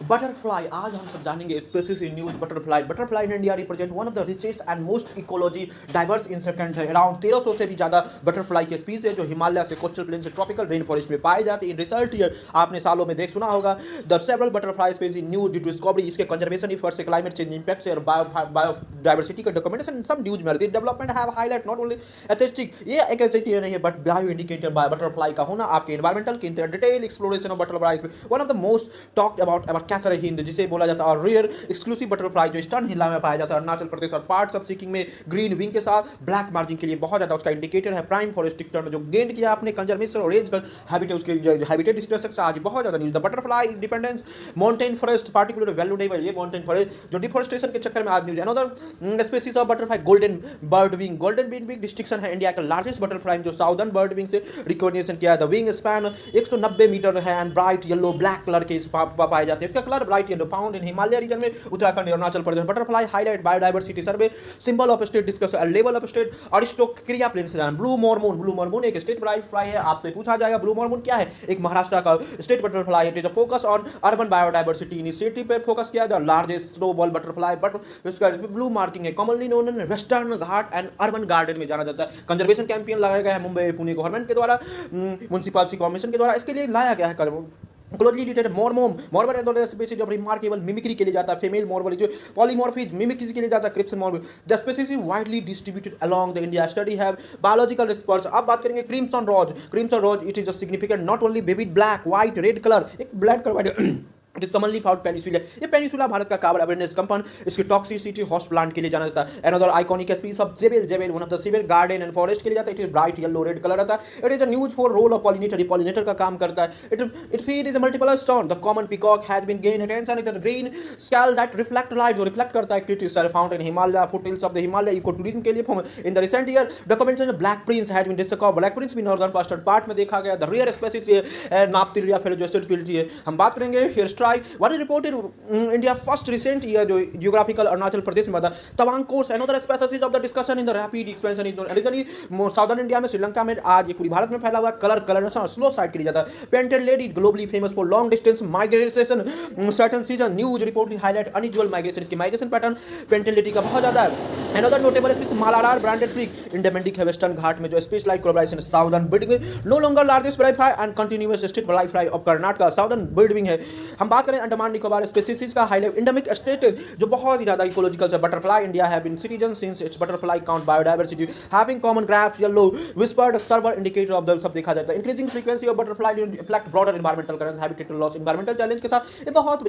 Butterfly आज हम सब जानेंगे specific news butterfly in India represent one of the richest and most ecology diverse इंसेक्टेंट है। अराउंड 1300 से भी ज्यादा बटरफ्लाई के स्पीसीज है जो हिमालय से कोस्टल प्लेन से ट्रॉपिकल रेन फॉरेस्ट में पाए जाते हैं। इन रिसर्च ईयर आपने सालों में देख सुना होगा the several butterfly species new due to discovery, इसके कंजर्वेशन इफर्ट्स से, क्लाइमेट चेंज इंपैक्ट से और बायोडाइवर्सिटी का डॉक्यूमेंटेशन सम न्यूज में this development have highlight not only aesthetic, ये एक एस्थेटिक नहीं है but bio indicator by butterfly का होना आपके एनवायरमेंटल के detail exploration of butterfly one of the most talked about Kaiser Hind जिसे बोला जाता है और रेयर एक्सक्लूसिव बटरफ्लाई जो ईस्टर्न हिमालय में पाया जाता है, अरुणाचल प्रदेश और पार्ट्स ऑफ सिक्किम में ग्रीन विंग के साथ ब्लैक मार्जिन के लिए बहुत ज्यादा उसका इंडिकेटर है। प्राइम फॉरेस्ट स्ट्रक्चर में जो गेंद किया आपने कंजर्वेशन और रेंज हैबिटेट उसके हैबिटेट स्टेटस से आज बहुत ज्यादा news. The butterfly dependence mountain forest particular value नहीं है, ये माउंटेन फॉरेस्ट जो डिफोरेस्टेशन के चक्कर में आज news. Another species of butterfly golden bird wing distinction है इंडिया का लार्जेस्ट बटरफ्लाई जो साउदर्न बर्ड विंग से रिकॉग्निशन किया है। द विंग स्पैन 190 मीटर है and bright yellow black colour के पाए जाते हैं। इसका colour bright yellow found in Himalaya region में Uttarakhand Arunachal Pradesh. Butterfly highlight biodiversity survey symbol of state discuss level of state aristolochia plain से जाना। ब्लू मॉर्मून एक स्टेट बटरफ्लाई है, आपसे पूछा जाएगा ब्लू मॉर्मून क्या है। एक महाराष्ट्र का स्टेट बटरफ्लाई है जो focus on urban biodiversity initiative पे फोकस किया है। लार्जेस्ट स्नोबॉल बटरफ्लाई बट इसका ब्लू मार्किंग है, commonly known in western Ghat and urban garden में जाना जाता है। कंजर्वेशन कैंपेन लगाया गया है मुंबई पुणे गवर्नमेंट के द्वारा, म्युनिसिपैलिटी कॉर्पोरेशन के द्वारा इसके लिए लाया गया है। क्लोजली रिलेटेड मॉर्मल स्पीसीज जो रिमार्केबल मिमिक्री के लिए जाता है, फीमेल मॉर्मल जो पॉलीमॉर्फिज्म मिमिक्री के लिए जाता है, crimson mormon the species widely distributed along the India study have biological response. अब बात करेंगे crimson rose it is a significant not only vivid black white red colour, एक black colour it is commonly found peninsula. ये peninsula Bharat का काबर awareness कंपन इसकी toxicity host plant के लिए जाना जाता है। Another iconic species of Jezebel one of the civil garden and forest के लिए जाता है। It is bright yellow red colour आता है। It is a news for role of pollinator का काम करता है। It feed is multiple stone. The common peacock has been gain attention it green scale that reflect light जो reflect करता है। It is found in Himalaya foothills of the Himalaya eco tourism के लिए in the recent year documentation black prince has been discovered. Black prince भी northern western part में देखा गया। The rare species नाप्तिरिया फेलोजोस्टिलिटी है। हम बात करेंगे hairstreak what is reported India first recent year जो जियोग्राफिकल अरुणाचल प्रदेश में था। Tawang course another species of the discussion in the rapid expansion in originally southern India में श्रीलंका में आज ये पूरी भारत में फैला हुआ कलर स्लो साइड के लिए जाता है। Painted lady globally famous for long distance migration certain season news report highlight unusual migration इसकी माइग्रेशन पैटर्न पेंटेड लेडी का बहुत ज्यादा है। Another notable species Malabar banded freak endemic है वेस्टर्न घाट में जो species like colourisation southern building no longer largest butterfly and continuous state butterfly of Karnataka southern building है। हम बात करें अंडमान निकोबार स्पीसीज का हाईलाइट इंडेमिक स्टेट जो बहुत ही ज्यादा इकोलॉजिकल है। Butterfly India have been citizen since its butterfly count biodiversity having common grass yellow whispered server indicator of the सब देखा जाता है। Increasing frequency of butterfly reflect broader environmental current habitat loss environmental challenge के साथ ये बहुत